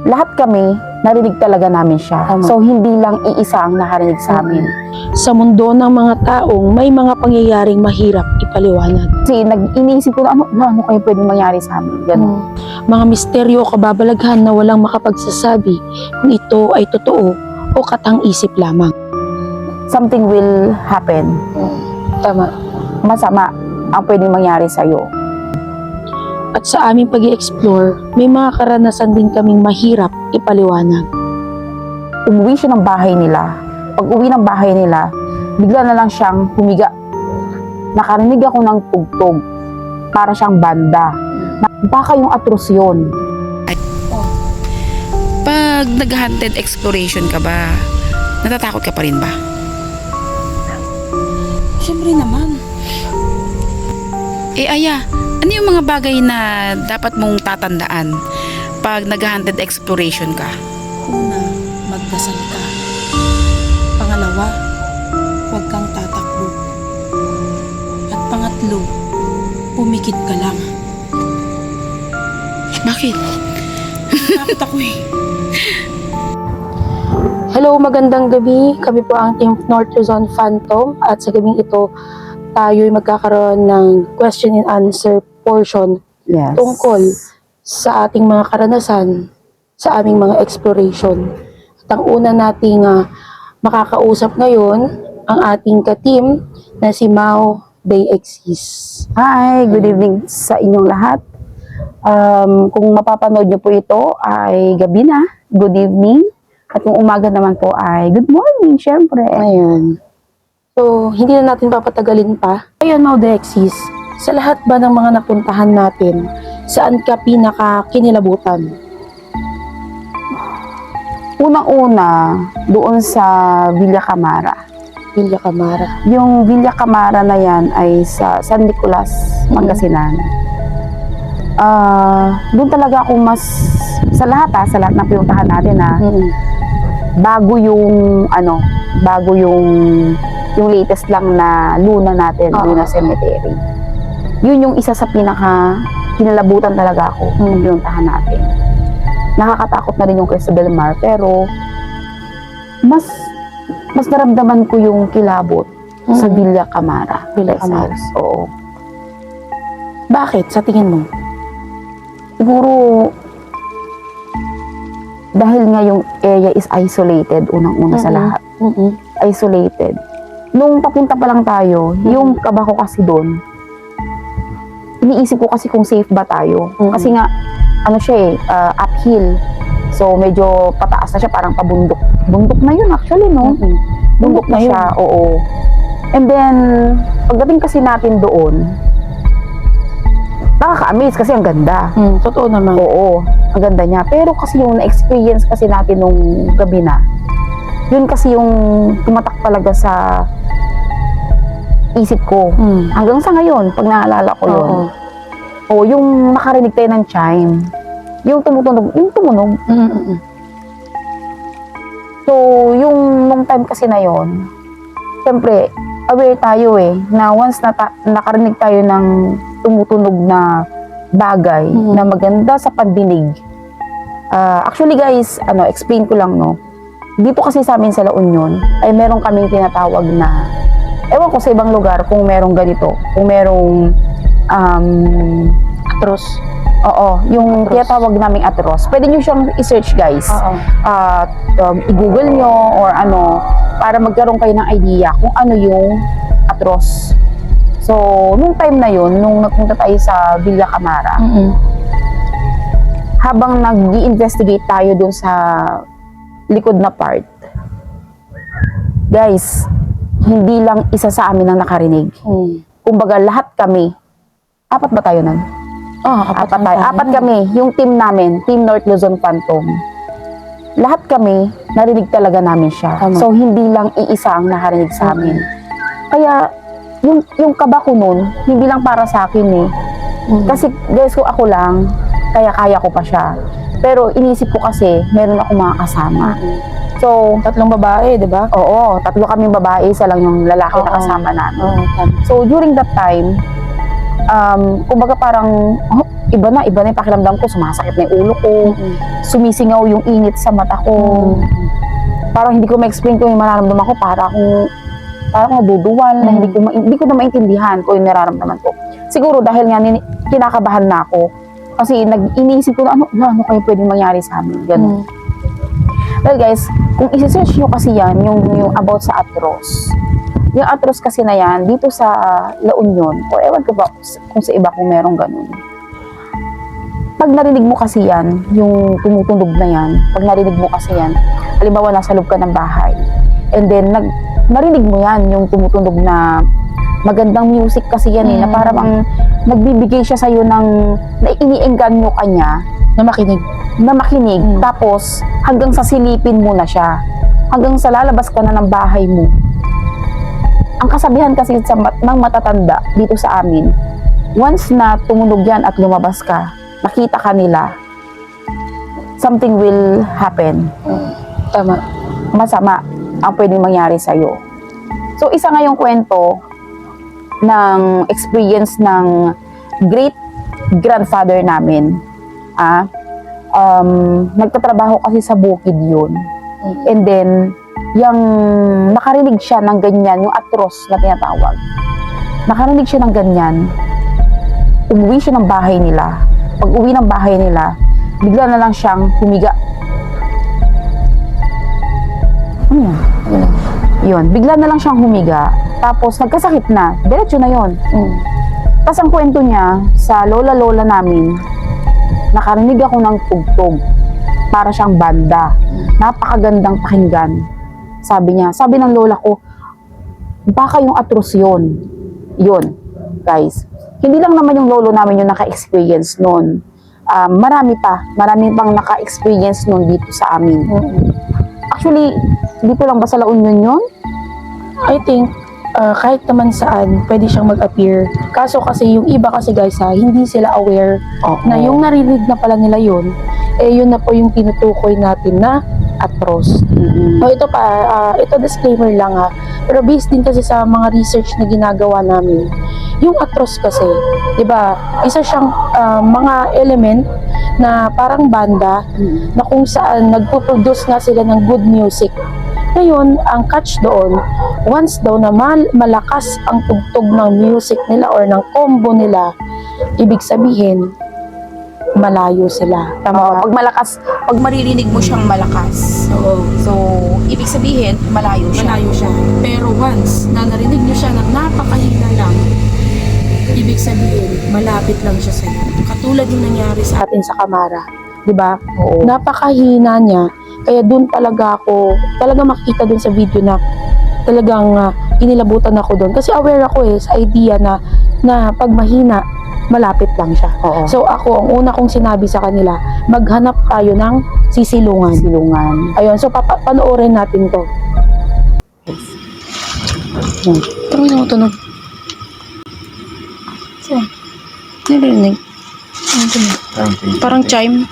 lahat kami, narinig talaga namin siya. Tama. So, hindi lang iisa ang nakarinig sa amin. Sa mundo ng mga taong may mga pangyayaring mahirap ipaliwanag. Kasi iniisip ko na ano kayo pwedeng mangyari sa amin. Ganun. Mga misteryo o kababalaghan na walang makapagsasabi kung ito ay totoo o katang-isip lamang. Something will happen. Tama. Masama ang pwedeng mangyari sa'yo. At sa aming pag-i-explore, may mga karanasan din kaming mahirap ipaliwanag. Umuwi siya ng bahay nila. Pag uwi ng bahay nila, bigla na lang siyang humiga. Nakarinig ako ng tugtog. Para siyang banda. Baka yung atros yun. Pag nag-hunted exploration ka ba, natatakot ka pa rin ba? Siyempre naman. Aya, ano yung mga bagay na dapat mong tatandaan pag nag-hunted exploration ka? Una, magdasal ka. Pangalawa, huwag kang tatakbo. At pangatlo, pumikit ka lang. Bakit? Takot ako eh. Hello, magandang gabi. Kami po ang Team North Luzon Phantom at sa gabing ito, tayo'y magkakaroon ng question and answer portion Yes. tungkol sa ating mga karanasan sa aming mga exploration. At ang una nating makakausap ngayon, ang ating ka-team na si Mau Dayexis. Hi, good evening sa inyong lahat. Kung mapapanood niyo po ito ay gabi na, good evening. At kung umaga naman po ay good morning, syempre. Ayan. So, hindi na natin papatagalin pa. Ayun, Mau Dayexis, sa lahat ba ng mga napuntahan natin, saan ka pinaka-kinilabutan? Unang-una, doon sa Villa Camara. Villa Camara. Yung Villa Camara na yan ay sa San Nicolas, Pangasinan. Doon talaga ako mas, sa lahat ng pinuntahan natin bago yung latest lang na Luna natin, Luna Cemetery. Yun yung isa sa pinaka kinalabutan talaga ako nung pinuntahan natin. Nakakatakot na rin yung Cristo del Mar, pero mas naramdaman ko yung kilabot sa Villa Camara. Villa Camara. Oo. Bakit? Sa tingin mo? Siguro, dahil nga yung area is isolated, unang-una sa lahat. Isolated. Nung papunta pa lang tayo, yung kaba ko kasi doon, iniisip ko kasi kung safe ba tayo. Kasi nga, ano siya uphill. So, medyo pataas na siya, parang pabundok. Bundok na yun actually, no? Bundok na siya, oo. And then, pagdating kasi natin doon, nakaka-amaze kasi ang ganda. Totoo naman. Oo, ang ganda niya. Pero kasi yung na-experience kasi natin nung gabi na, yun kasi yung tumatak talaga sa isip ko. Hanggang sa ngayon, pag naalala ko yun. O yung nakarinig tayo ng chime. Yung tumutunog. So, yung nung time kasi na yun, siyempre, aware tayo na once nakarinig tayo ng tumutunog na bagay na maganda sa pandinig. Actually guys, explain ko lang, no. Dito kasi sa amin sa La Union ay meron kaming tinatawag na, ewan ko sa ibang lugar kung merong ganito, kung merong Atros. Oo, yung tinatawag naming atros. Pwede nyo siyang i-search guys. I-google nyo or para magkaroon kayo ng idea kung ano yung atros. So, nung time na yun, nung nagpunta tayo sa Villa Camara, habang nag-i-investigate tayo dun sa likod na part, guys, hindi lang isa sa amin ang nakarinig. Kumbaga, lahat kami, apat ba tayo nun? Apat kami, yung team namin, Team North Luzon Phantom. Lahat kami, narinig talaga namin siya. So, hindi lang iisa ang nakarinig sa amin. Kaya, yung kaba ko nun, hindi lang para sa akin Kasi, guys, ko ako lang, kaya ko pa siya. Pero, inisip ko kasi, meron akong mga kasama. So, 3 babae, di ba? Oo, 3 kaming babae, isa lang yung lalaki na kasama namin. So, during that time, kumbaga parang, iba na yung pakiramdam ko, sumasakit na yung ulo ko, sumisingaw yung init sa mata ko. Parang hindi ko ma-explain kung yung mararamdaman ko, parang akong naduduwal, na hindi ko na maintindihan kung yung nararamdaman ko. Siguro dahil nga kinakabahan na ako. Kasi iniisip ko na ano kayo pwedeng mangyari sa amin. Ganun. Well guys, kung isi-search nyo kasi yan, yung about sa atros. Yung atros kasi na yan, dito sa La Union, or ewan ko ba kung sa iba kung merong ganun. Pag narinig mo kasi yan, yung tumutunog na yan, pag narinig mo kasi yan, halimbawa nasa loob ka ng bahay, and then narinig mo yan, yung tumutunog na magandang music kasi yan na parang ang nagbibigay siya sa'yo ng, na iniengganyo ka niya, na makinig, tapos hanggang sa silipin mo na siya, hanggang sa lalabas ka na ng bahay mo. Ang kasabihan kasi ng matatanda dito sa amin, once na tumunog yan at lumabas ka, nakita ka nila, something will happen. Tama. Masama ang pwedeng mangyari sa'yo. So, isa nga yung kwento ng experience ng great grandfather namin. Nagtatrabaho kasi sa bukid yun. And then, yung nakarinig siya ng ganyan, yung atros na tinatawag. Nakarinig siya ng ganyan, umuwi siya ng bahay nila. Pag uwi ng bahay nila, bigla na lang siyang humiga. Yun, bigla na lang siyang humiga. Tapos nagkasakit na, diretso na yun. Tapos ang kwento niya, sa lola-lola namin, nakarinig ako ng tugtog. Para siyang banda. Napakagandang pakinggan. Sabi niya, sabi ng lola ko, baka yung atros yun. Yun, guys. Hindi lang naman yung lolo namin yung naka-experience nun. Marami pang naka-experience nun dito sa amin. Actually, dito lang ba sa La Union yun? I think, kahit naman saan, pwede siyang mag-appear. Kaso kasi yung iba kasi guys hindi sila aware na yung narinig na pala nila yun, yun na po yung tinutukoy natin na atros. So ito disclaimer lang pero based din kasi sa mga research na ginagawa namin, yung atros kasi, di ba, isa siyang mga element na parang banda na kung saan nagpo-produce nga sila ng good music. Ngayon, ang catch doon, once daw na malakas ang tugtog ng music nila or ng combo nila, ibig sabihin, malayo sila. Tama ba? Pag maririnig mo siyang malakas. So, ibig sabihin, malayo siya. Pero once na narinig niyo siya ng napakahina lang, ibig sabihin, malapit lang siya sa'yo. Katulad yung nangyari sa Atin sa Kamara, di ba? Oo. Napakahina niya. Kaya doon talaga makikita doon sa video na talagang inilabutan ako doon. Kasi aware ako sa idea na pag mahina, malapit lang siya. Oo. So ako, ang una kong sinabi sa kanila, maghanap tayo ng sisilungan. Ayun, so panoorin natin to. Ito may tumutunog. So, narinig. Parang chime.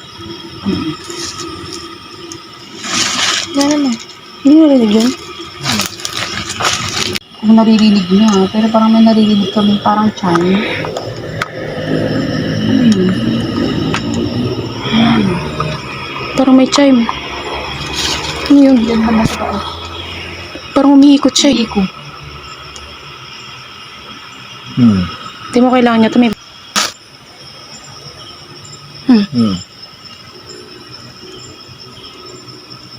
Hindi narinig yun? Kung naririnig niya, pero parang may naririnig kami parang chime. Parang may chime. Ano yun? Parang umiikot siya. Hindi mo kailangan niya ito. May...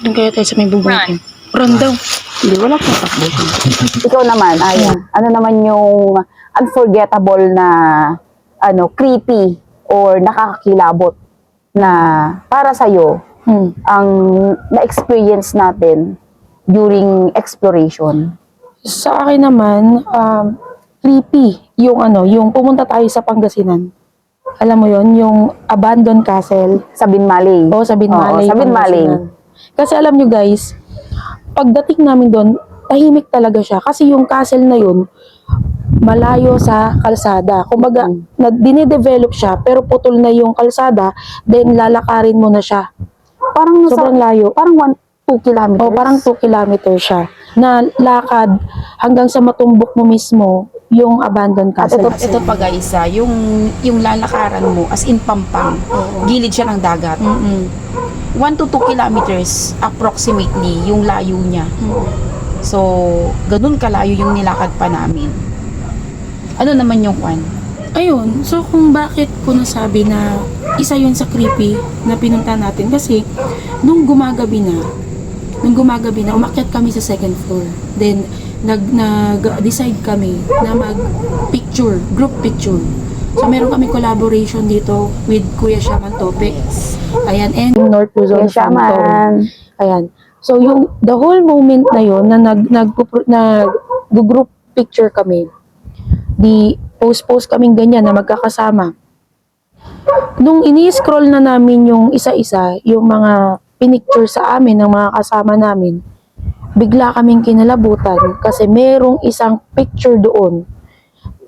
Doon kaya tayo sa may bubong. Run daw. Hindi, wala kang takbo. Ikaw naman, ano naman yung unforgettable na creepy or nakakakilabot na para sa'yo ang na-experience natin during exploration? Sa akin naman, creepy yung pumunta tayo sa Pangasinan. Alam mo yon, yung abandoned castle. Sa Binmaley. Oo, sa Binmaley. Sa Binmaley. Pangasinan. Kasi alam nyo guys, pagdating namin doon, tahimik talaga siya. Kasi yung castle na yun, malayo sa kalsada. Kumbaga, dinidevelop siya, pero putol na yung kalsada, then lalakarin mo na siya. Parang Sobrang layo. Parang 2 kilometers. O parang 2 kilometers siya. Na lakad hanggang sa matumbok mo mismo yung abandoned At castle. Ito pa guys, yung lalakaran mo as in Pampang, gilid siya ng dagat. 1 to 2 kilometers approximately yung layo niya. So, ganun kalayo yung nilakad pa namin. Ano naman yung kwan? Ayun, so kung bakit ko nasabi na isa yun sa creepy na pinunta natin kasi nung gumagabi na, umakyat kami sa second floor. Then, nag-decide kami na mag-picture, group picture. So, meron kami collaboration dito with Kuya Shaman Topic. Ayan, and North Luzon Kuya Shaman. Ayan. So, the whole moment na yun, na nag-group picture kami, post kaming ganyan na magkakasama. Nung ini-scroll na namin yung isa-isa, yung mga pinicture sa amin ng mga kasama namin, bigla kaming kinalabutan kasi merong isang picture doon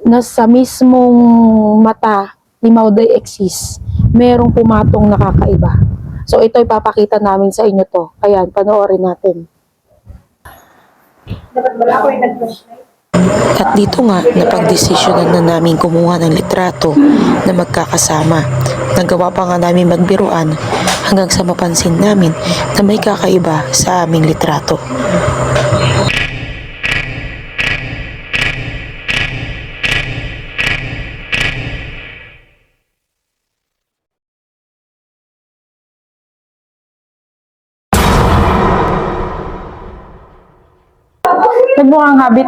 na sa mismong mata ni Mauday Exis, merong pumatong nakakaiba. So ito ipapakita namin sa inyo to. Ayan, panoorin natin. At dito nga, napagdesisyonan na namin kumuha ng litrato na magkakasama. Nagawa pa nga namin magbiruan hanggang sa mapansin namin na may kakaiba sa aming litrato. Nagmukhang habit.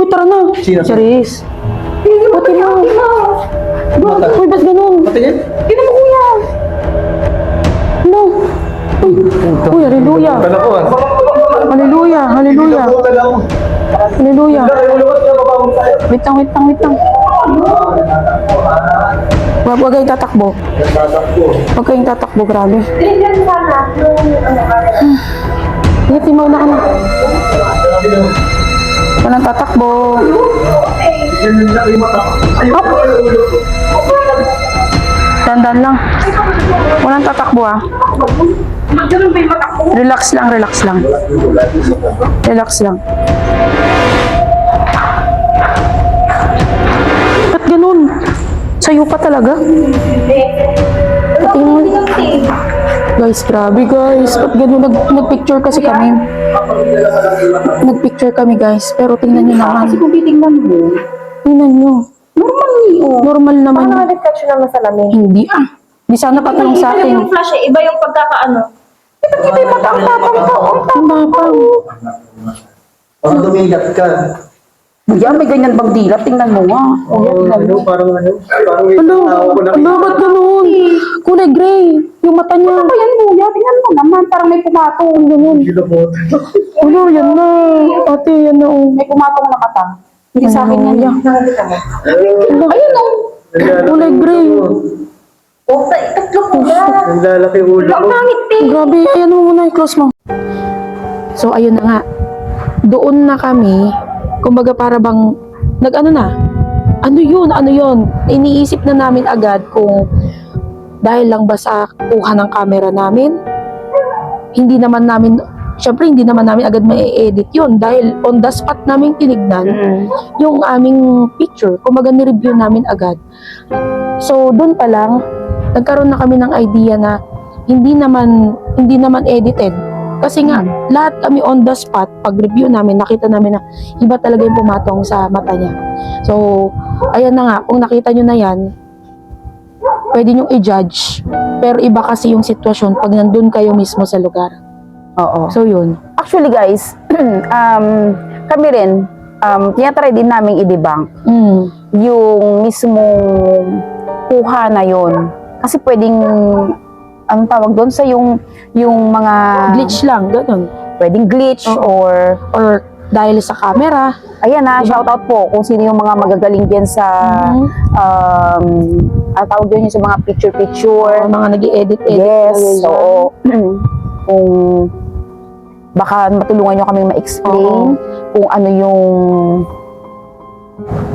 Uy, tara na. Sino? Charis. Pati na. Uy, ba't ganun? Patingin? Tignan mo, kuya. No. Uy, hallelujah. Kalakuan. Hallelujah, hallelujah. Hallelujah. Wait lang. Huwag kayong tatakbo. Huwag kayong tatakbo, grabe. Ingat, timaw na ka na. Walang tatakbo. Hop! Dandan lang. Walang tatakbo ah. Relax lang. Relax lang. Ba't ganun? Sa'yo pa talaga? Patingin. Guys, grabe guys. Ba't ganun? Nag-picture kasi kami. Nag-picture kami guys. Pero tingnan nyo naman. Kasi kung titingnan mo. Tingnan nyo. Normal naman. Paano na-detach naman sa lamin? Hindi ah. Di sana patulong sa Iba akin. yung flash eh. Iba yung pagkakaano. Kita yung mata. Ang tapang. Parang tumigat ka. Yan, may ganyan bang dilat? Tingnan mo nga. Parang may tao ko na. Ano, ba't ganun? Kulay gray. Yung mata niya. Ano yan, kuya? Tingnan mo naman. Parang may pumatong. Ganun. Ano, yan na. Ate, yan na. Oh. May pumatong na mata. Hindi sa akin yan. Ayun o. Kulay gray. Oh, tatlo po ba? Ang lalaki ulo Ang ko. pangit eh. Grabe, ayan mo muna, i-close mo. So, ayun na nga. Doon na kami, kumbaga para bang, nag-ano na, ano yun? Iniisip na namin agad kung dahil lang ba sa kuha ng camera namin, hindi naman namin agad ma-edit yun dahil on the spot namin tinignan yung aming picture. Kumbaga ni-review namin agad. So, doon pa lang, nagkaroon na kami ng idea na hindi naman edited. Kasi nga, lahat kami on the spot, pag-review namin, nakita namin na iba talaga yung pumatong sa mata niya. So, ayan na nga, kung nakita nyo na yan, pwede nyo i-judge. Pero iba kasi yung sitwasyon pag nandun kayo mismo sa lugar. Oo. So, yun. Actually guys, kami rin, tinatry din namin i-debunk yung mismong kuha na yun. Kasi pwedeng, ang tawag doon sa yung mga... Glitch lang, ganun. Pwedeng glitch Oo. Or dahil sa camera. Ayan na, shoutout po kung sino yung mga magagaling dyan sa... ang tawag doon yung sa mga picture-picture. Mga nag-i-edit. Yes, oo. Kung baka matulungan nyo kaming ma-explain kung ano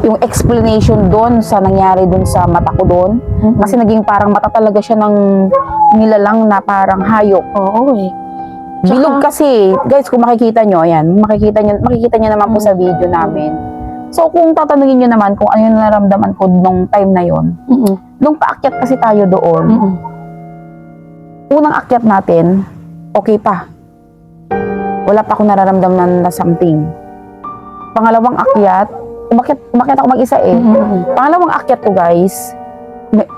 yung explanation doon sa nangyari doon sa mata ko doon. Kasi naging parang mata talaga siya ng nilalang na parang hayop. Oo eh. Bilog kasi. Guys, kung makikita nyo, ayan, makikita nyo naman po sa video namin. So, kung tatanungin nyo naman kung ano yung naramdaman ko nung time na yon, nung paakyat kasi tayo doon, unang akyat natin, okay pa. Wala pa akong nararamdaman na something. Pangalawang akyat, umakyat ako mag-isa eh. Pangalawang akyat ko guys,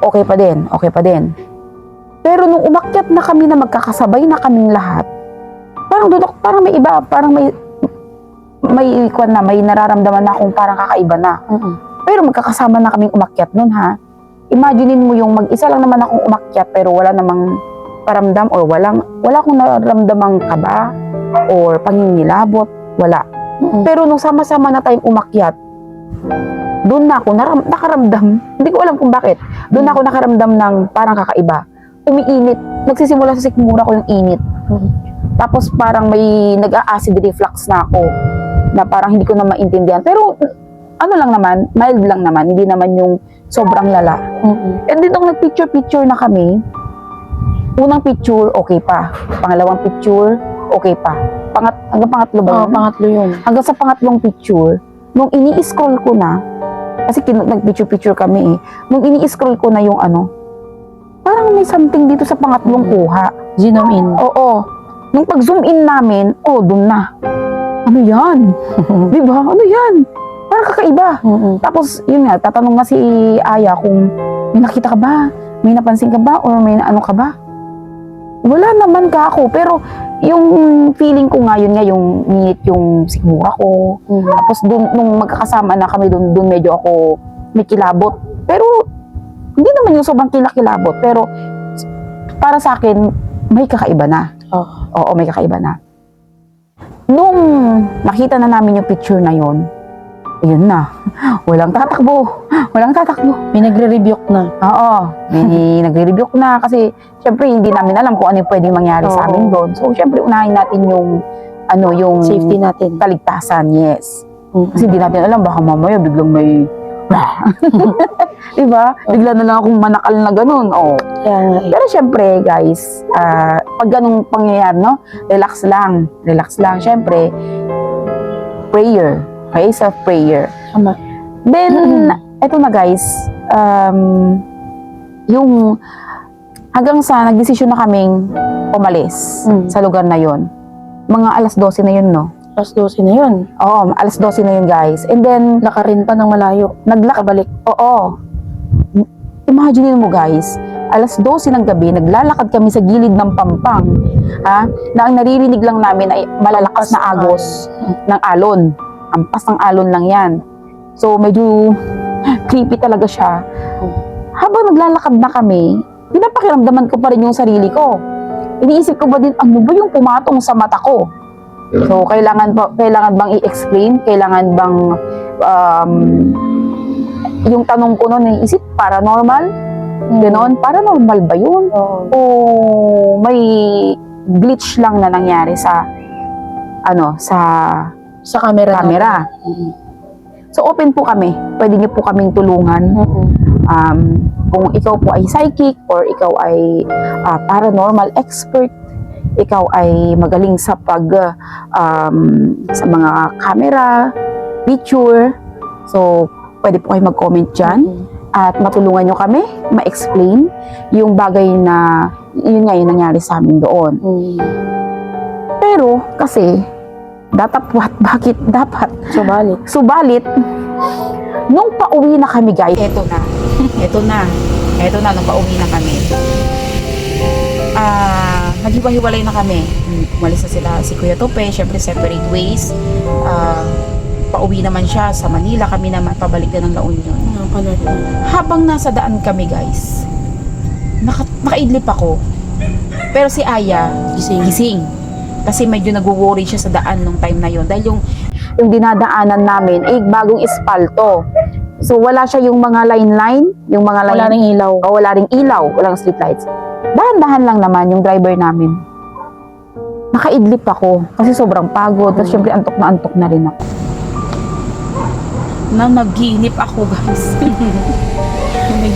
okay pa din. Pero nung umakyat na kami na magkakasabay na kaming lahat, parang may iba, parang may nararamdaman na akong parang kakaiba na. Pero magkakasama na kaming umakyat nun ha. Imaginein mo yung mag-isa lang naman akong umakyat pero wala namang paramdam or wala akong nararamdamang kaba or pangingilabot, wala. Pero nung sama-sama na tayong umakyat, doon na ako nakaramdam, hindi ko alam kung bakit, doon na ako nakaramdam ng parang kakaiba. Umiinit, nagsisimula sa sikmura ko yung init. Tapos parang may nag-acid reflux na ako, na parang hindi ko na maintindihan. Pero ano lang naman, mild lang naman, hindi naman yung sobrang lala. And then nung nag-picture na kami, unang picture, okay pa. Pangalawang picture, okay pa. Hanggang pangatlo ba yun? Pangatlo yun. Hanggang sa pangatlong picture, nung ini-scroll ko na, kasi nag-picture kami eh, nung ini-scroll ko na yung parang may something dito sa pangatlong kuha. Zoom in. Oo. Nung pag-zoom in namin, doon na. Ano yan? Diba? Ano yan? Parang kakaiba. Tapos, yun nga, tatanong nga si Aya kung may nakita ka ba? May napansin ka ba? Or may ano ka ba? Wala naman ka ako. Pero, yung feeling ko nga, yun nga, yung minute yung sikmura ko. Tapos, dun, nung magkakasama na kami, dun medyo ako may kilabot. Pero, hindi naman yung sobrang kilabot. Pero, para sa akin, may kakaiba na. Oo, may kakaiba na. Nung nakita na namin yung picture na yun, ayun na. Walang tatakbo. May nagre-rebuke na. Oo, may nagre-rebuke na kasi syempre hindi namin alam kung ano yung pwedeng mangyari sa amin doon. So syempre unahin natin yung yung Safety natin. kaligtasan, yes. Kasi hindi natin alam baka mamaya biglang may diba? Bigla na lang akong manakal na ganun. Kaya nga eh. Pero syempre guys, pag ganung pangyayari, no? Relax lang. Syempre, prayer. Face of prayer. Tama. Then, eto na guys, yung hanggang sa nagdesisyon na kaming umalis sa lugar na yon. Mga alas 12 na yun, no? Alas 12 na yun. Oo, alas 12 na yun guys. And then, Lakarin pa ng malayo. Kabalik. Oo. Imagine mo guys, alas 12 ng gabi, naglalakad kami sa gilid ng pampang, na ang naririnig lang namin ay malalakas na agos ng alon. Ampas ng alon lang yan. So, medyo creepy talaga siya. Habang naglalakad na kami, pinapakiramdaman ko pa rin yung sarili ko. Iniisip ko ba din, ano ba yung pumatong sa mata ko? So, kailangan bang i-explain? Kailangan bang yung tanong ko noon, iisip, paranormal? Ganon, paranormal ba yun? O may glitch lang na nangyari sa Sa camera. So, open po kami. Pwede niyo po kaming tulungan. Kung ikaw po ay psychic or ikaw ay paranormal expert, ikaw ay magaling sa sa mga camera, picture, so pwede po kayo mag-comment dyan at matulungan nyo kami ma-explain yung bagay na yun nga yung nangyari sa amin doon. Pero kasi bakit dapat subalit nung pauwi na kami guys, eto na nung pauwi na kami, naghiwa-hiwalay na kami. Umalis na sila, si Kuya Tope, syempre separate ways. Pauwi naman siya sa Manila, kami naman pabalik na ng La Union. Habang nasa daan kami guys, nakaidlip ako. Pero si Aya, gising. Kasi medyo nag-worry siya sa daan nung time na yon. Dahil yung dinadaanan namin ay bagong espalto. So wala siya yung mga line, yung mga line. Wala ring ilaw. Wala ring ilaw, walang street lights. Dahan-dahan lang naman yung driver namin. Nakaidlip ako kasi sobrang pagod. Tapos syempre antok na rin ako. Naginip ako guys.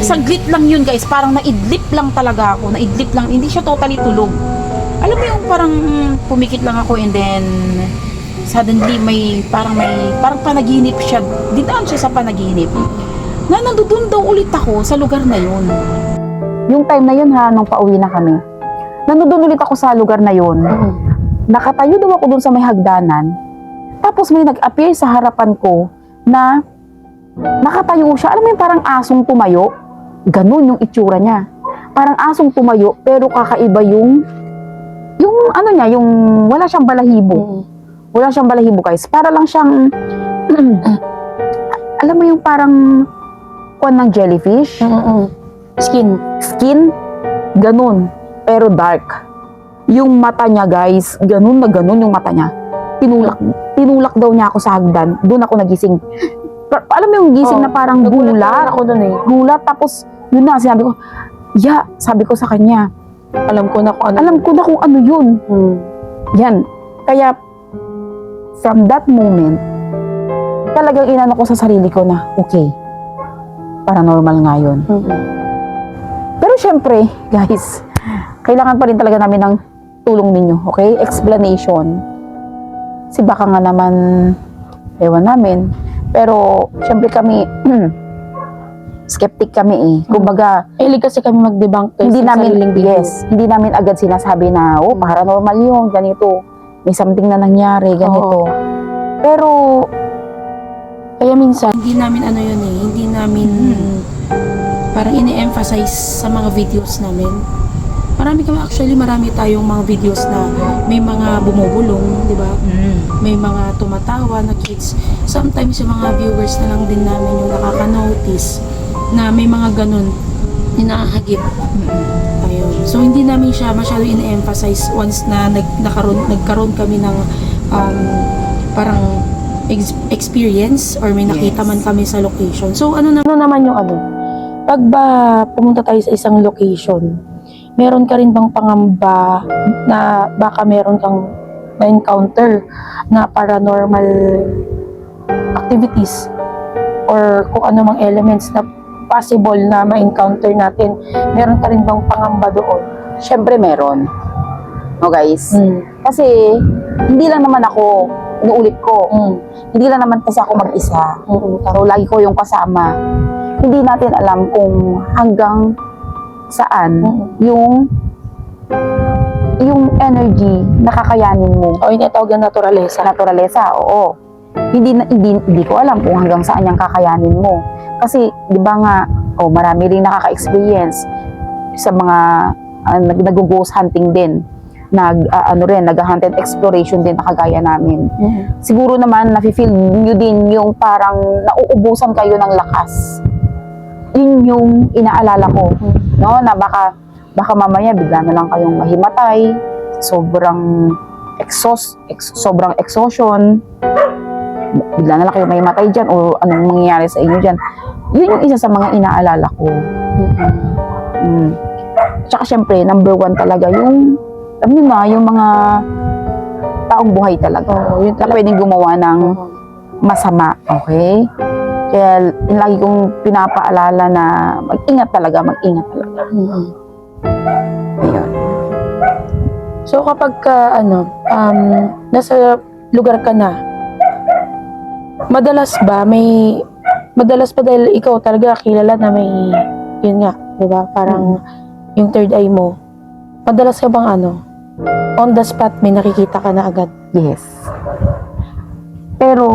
Saglit lang yun guys. Parang naidlip lang talaga ako. Naidlip lang. Hindi siya totally tulog. alam mo yung parang pumikit lang ako and then suddenly parang panaginip siya. Dinaan siya sa panaginip. Na nandoon daw ulit ako sa lugar na yun. Yung time na yun ha, nung pauwi na kami, nandun ulit ako sa lugar na yun. Nakatayo daw ako dun sa may hagdanan. Tapos may nag-appear sa harapan ko na nakatayo siya. Alam mo yung parang asong tumayo? Ganun yung itsura niya. Parang asong tumayo pero kakaiba yung ano niya, yung wala siyang balahibo. Wala siyang balahibo guys. Para lang siyang alam mo yung parang kuwan ng jellyfish? Skin? Ganun. Pero dark. Yung mata niya guys, ganun na ganun yung mata niya. Tinulak daw niya ako sa hagdan. Doon ako nagising. Alam mo yung gising na parang gulat. Ako dun eh. Gulat. Tapos, yun na, sinabi ko, sabi ko sa kanya, Alam ko na kung ano. alam ko na kung ano yun. Yan. Kaya, from that moment, talagang inano ko sa sarili ko na, okay, paranormal nga yun. Pero syempre, guys, kailangan pa rin talaga namin ng tulong ninyo, okay? Explanation. Kasi baka nga naman, ewan namin. Pero, syempre kami, skeptic kami eh. Kumbaga, Hilig kasi kami mag-debunk guys hindi sa namin, sariling video. hindi namin agad sinasabi na, oh, paranormal yun, ganito. May something na nangyari, ganito. Pero, Kaya minsan, Hindi namin ano yun eh, hindi namin parang ini-emphasize sa mga videos namin. Marami tayong mga videos na may mga bumubulong, di ba? May mga tumatawa na kids. Sometimes yung mga viewers na lang din namin yung nakaka-notice na may mga ganun hinahagip. Ayun. So hindi namin siya masyado ini-emphasize once na nagkaroon kami ng parang experience or may nakita man kami sa location. So ano naman yung ano, pag ba pumunta tayo sa isang location, meron ka rin bang pangamba na baka meron kang ma-encounter na paranormal activities or kung ano mang elements na possible na ma-encounter natin, meron ka rin bang pangamba doon? syempre meron. No guys? Kasi, hindi lang naman ako, inuulit ko, hindi lang naman kasi ako mag-isa. So, lagi ko yung kasama. Hindi natin alam kung hanggang saan yung energy na kakayanin mo. O yung tinatawag na naturalesa. Naturalesa, oo. Hindi ko alam kung hanggang saan yung kakayanin mo. Kasi, di ba nga, marami rin nakaka-experience sa mga nag-ghost hunting din. Nag-hunt and exploration din na kagaya namin. Siguro naman, nafe-feel nyo din yung parang nauubusan kayo ng lakas. Yun yung inaalala ko. No? Na baka mamaya bigla na lang kayong mahimatay. Sobrang exhaustion. Bigla na lang kayo mahimatay dyan o anong mangyayari sa inyo dyan. Yun yung isa sa mga inaalala ko. Tsaka syempre, number one talaga yung yung mga taong buhay talaga. Yun na pwedeng gumawa ng masama. Okay? Kaya lagi kong pinapaalala na mag-ingat talaga. Ayun. So kapag nasa lugar ka na, madalas ba dahil ikaw talaga kilala na may, yun nga, di ba? Parang yung third eye mo, madalas ka bang on the spot may nakikita ka na agad? Yes. Pero,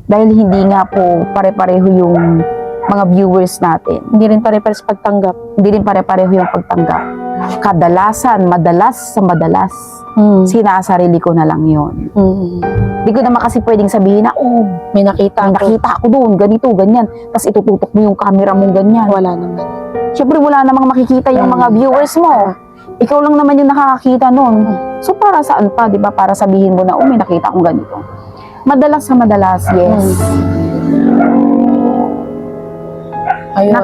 dahil hindi nga po pare-pareho yung mga viewers natin, Hindi rin pare-pares pagtanggap. hindi rin pare-pareho yung pagtanggap. Madalas, sinasarili ko na lang yun. Hindi ko naman kasi pwedeng sabihin na, May nakita ako. nakita ako doon, ganito, ganyan. Tapos itututok mo yung camera mong ganyan. Wala naman. Siyempre, wala namang makikita yung mga viewers mo. Ikaw lang naman yung nakakakita nun. So, para saan pa, di ba? Para sabihin mo na, may nakita akong ganito. Madalas, yes. Ayun.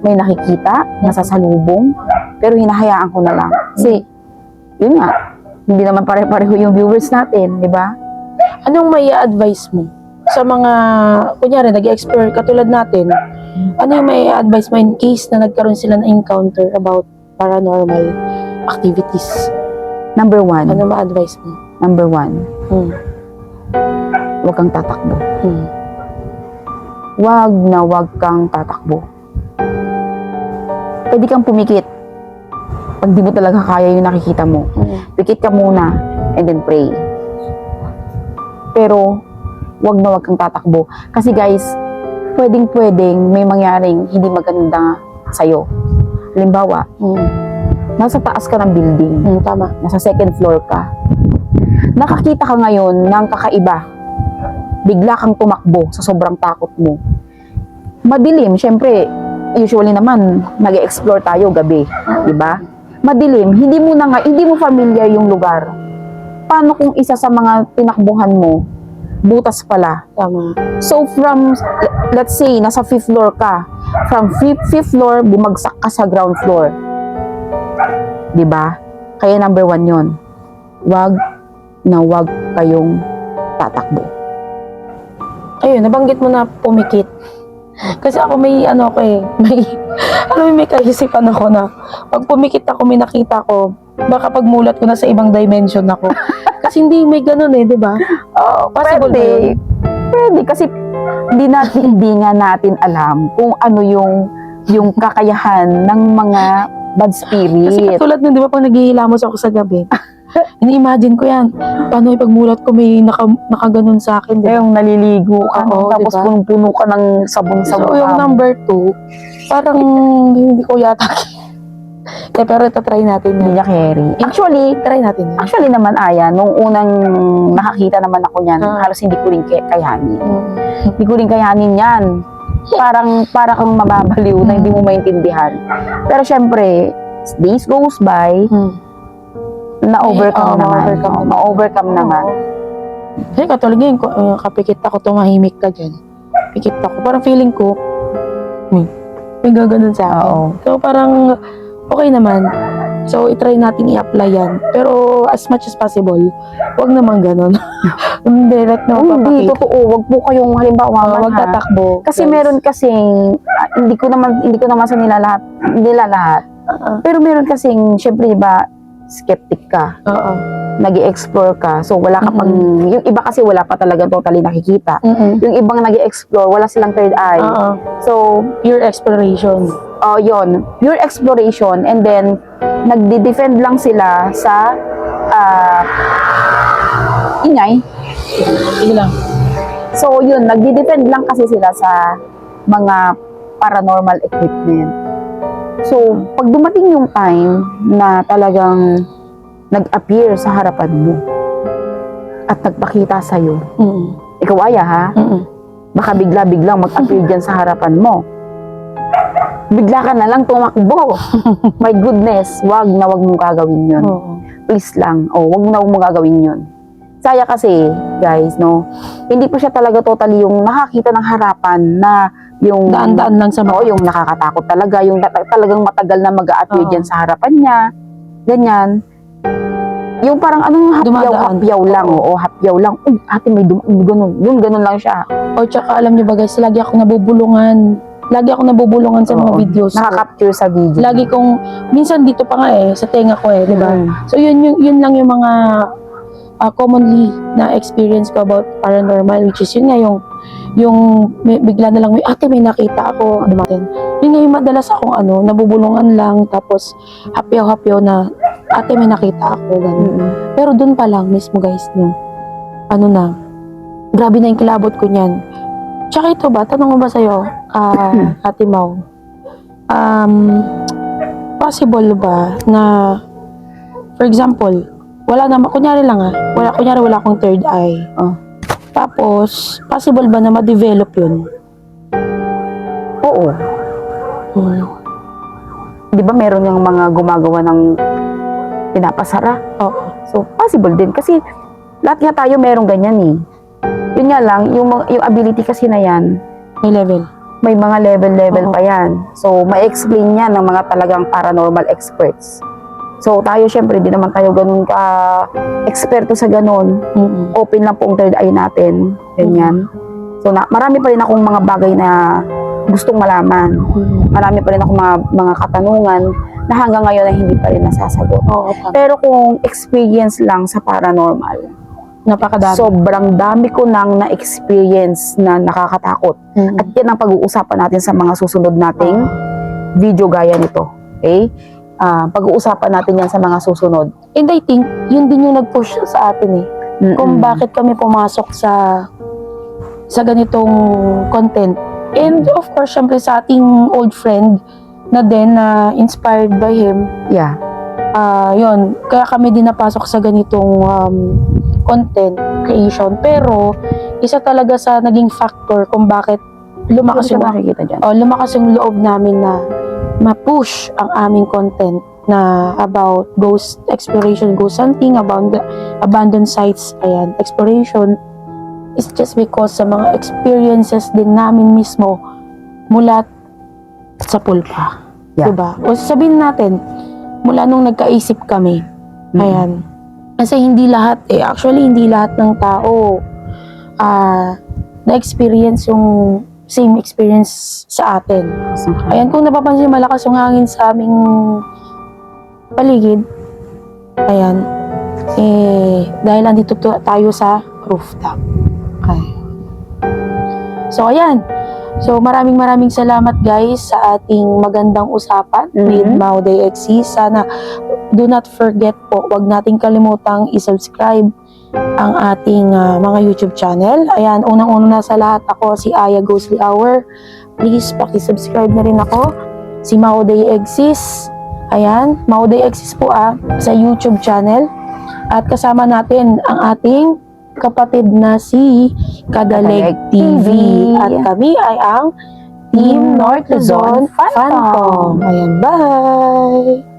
May nakikita, nasasalubong, pero hinahayaan ko na lang. Kasi, yun nga, hindi naman pare-pareho yung viewers natin, di ba? Anong may advice mo sa mga, kunyari, nag-explore katulad natin, ano yung may advice mo in case na nagkaroon sila ng encounter about paranormal activities. Number one, Ano ma-advise mo? number one, Hmm. huwag kang tatakbo. Hmm. Huwag kang tatakbo. Pwede kang pumikit. Pag di mo talaga kaya yung nakikita mo, Hmm. pikit ka muna and then pray. Pero, huwag kang tatakbo. Kasi guys, pwedeng may mangyaring hindi maganda sa'yo. Halimbawa, nasa taas ka ng building, Tama. nasa second floor ka. Nakakita ka ngayon ng kakaiba. Bigla kang tumakbo sa sobrang takot mo. Madilim, syempre, usually naman, nag-explore tayo gabi, di ba? Madilim, hindi mo familiar yung lugar. Paano kung isa sa mga tinakbuhan mo, butas pala? Tama. So from, let's say, nasa 5th floor ka. From 5th floor, bumagsak ka sa ground floor. Diba? Kaya number 1 yon. Huwag kayong tatakbo. Ayun, nabanggit mo na pumikit. Kasi ako may may kaisipan ako na pag pumikit ako, may nakita ko, baka pagmulat ko na sa ibang dimension ako. Kasi hindi may ganun di ba? Possible ba yun? Pwede, kasi hindi nga natin alam kung ano yung kakayahan ng mga bad Kasi spirit. katulad nun, di ba, pag naghihilamos ako sa gabi, ini-imagine ko yan. Paano yung pagmulat ko may nakaganon sa akin, di ba? Yung naliligo ka, Oo, tapos diba? punong-puno ka ng sabon-sabon. So, yung number 2, parang hindi ko yata pero ito, try natin Hindi yan. niya carry. Try natin yan. Actually naman, Aya, nung unang nakakita naman ako niyan, Ah. halos hindi ko rin kayanin. Hmm. Hindi ko rin kayanin yan. Para kang mababaliw na hindi mo maintindihan. Pero syempre, days goes by, na-overcome naman. Ma-overcome naman. Kasi katulad ngayon, kapikit ako, tumahimik ka dyan. Pikit ako. Parang feeling ko, may gaganon sa akin. Oo. So, parang okay naman. So, itry natin i-apply yan. Pero, as much as possible, wag naman ganon. Direct na Hindi, magpapakita. totoo. Wag po kayong halimbawa, Wag tatakbo. Kasi guys. meron kasing, hindi ko naman sa nila lahat. Pero meron kasing, syempre, diba, skeptic ka. Oo. Nag-i-explore ka. So, wala ka pang, yung iba kasi wala pa talaga totally nakikita. Yung ibang nag-i-explore, wala silang third eye. Oo. So, Pure exploration. yon, pure exploration, and then, nagdi-defend lang sila sa, ingay. Sige lang. So, yun, nagdi-defend lang kasi sila sa mga paranormal equipment. So, pag dumating yung time na talagang nag-appear sa harapan mo at nagpakita sa'yo, ikaw Aya ha, baka bigla-biglang mag-appear dyan sa harapan mo. Bigla ka na lang tumakbo. My goodness, wag mong gagawin yun. Oo. Please lang, wag mong gagawin yun. Saya kasi, guys, no, hindi pa siya talaga totally yung nakakita ng harapan na yung Daan-daan lang sa Oo, mata. yung nakakatakot talaga, yung talagang matagal na mag-a-appear Oo. dyan sa harapan niya. Ganyan. Yung parang anong Dumadaan. hapyaw lang, hapyaw lang. Uy, ate may ganun. Yung ganun lang siya. O tsaka alam niyo ba guys, lagi ako nabubulungan. Lagi ako nabubulungan sa mga Oo. videos ko. Nakaka-capture sa video. Lagi kong, minsan dito pa nga sa tenga ko di ba? So yun lang yung mga commonly na experience ko about paranormal, which is yun nga yung bigla na lang ate may nakita ako, di ba? Yun nga yung madalas akong nabubulungan lang, tapos hapyaw-hapyaw na ate may nakita ako, ganun. Pero dun pa lang mismo guys, grabe na yung kilabot ko niyan. Tsaka ito ba, tanong mo ba sa'yo, Ate Mau, possible ba na, for example, kunyari wala akong third eye. Tapos, possible ba na ma-develop yun? Oo. Di ba meron yung mga gumagawa ng pinapasara? Oo. So, possible din. Kasi, lahat nga tayo merong ganyan eh. Yun nga lang, yung ability kasi na yan, May level. may mga level Oo. pa yan. So, ma-explain yan ng mga talagang paranormal experts. So, tayo syempre, di naman tayo ganun ka-eksperto sa ganun. Open lang po ang third eye natin. Ganyan. So, marami pa rin akong mga bagay na gustong malaman. Marami pa rin akong mga katanungan na hanggang ngayon ay hindi pa rin nasasagot. Oo, tama. Pero kung experience lang sa paranormal, Napakadami. sobrang dami ko nang na-experience na nakakatakot. Mm. At yan ang pag-uusapan natin sa mga susunod nating video gaya nito. Okay? Pag-uusapan natin yan sa mga susunod. And I think, yun din yung nag-push sa atin eh. Kung bakit kami pumasok sa ganitong content. And of course, syempre sa ating old friend na din na inspired by him, Yeah. yun, kaya kami din napasok sa ganitong content creation. Pero, isa talaga sa naging factor kung bakit lumakas Kasi yung, makikita dyan. lumakas yung loob namin na ma-push ang aming content na about ghost exploration, ghost hunting, abandoned sites, ayan, exploration, is just because sa mga experiences din namin mismo mula sa pulpa. Yeah. Diba? O sabihin natin, mula nung nagkaisip kami, ayan, kasi hindi lahat, actually hindi lahat ng tao na-experience yung same experience sa atin. Ayan, kung napapansin, malakas yung hangin sa aming paligid. Ayan. Dahil andito tayo sa rooftop. Okay. So, ayan. So, maraming salamat guys sa ating magandang usapan with Mauday XC. Sana, do not forget po, wag nating kalimutang i-subscribe ang ating mga YouTube channel. Ayan, unang-una na sa lahat, ako si Aya Ghostly Hour. Please, paki-subscribe na rin ako. Si Mauday Exis. Ayan, Mauday Exis po sa YouTube channel. At kasama natin ang ating kapatid na si Kadaleg TV. At kami ay ang Team North Luzon Phantom. Ayan, bye!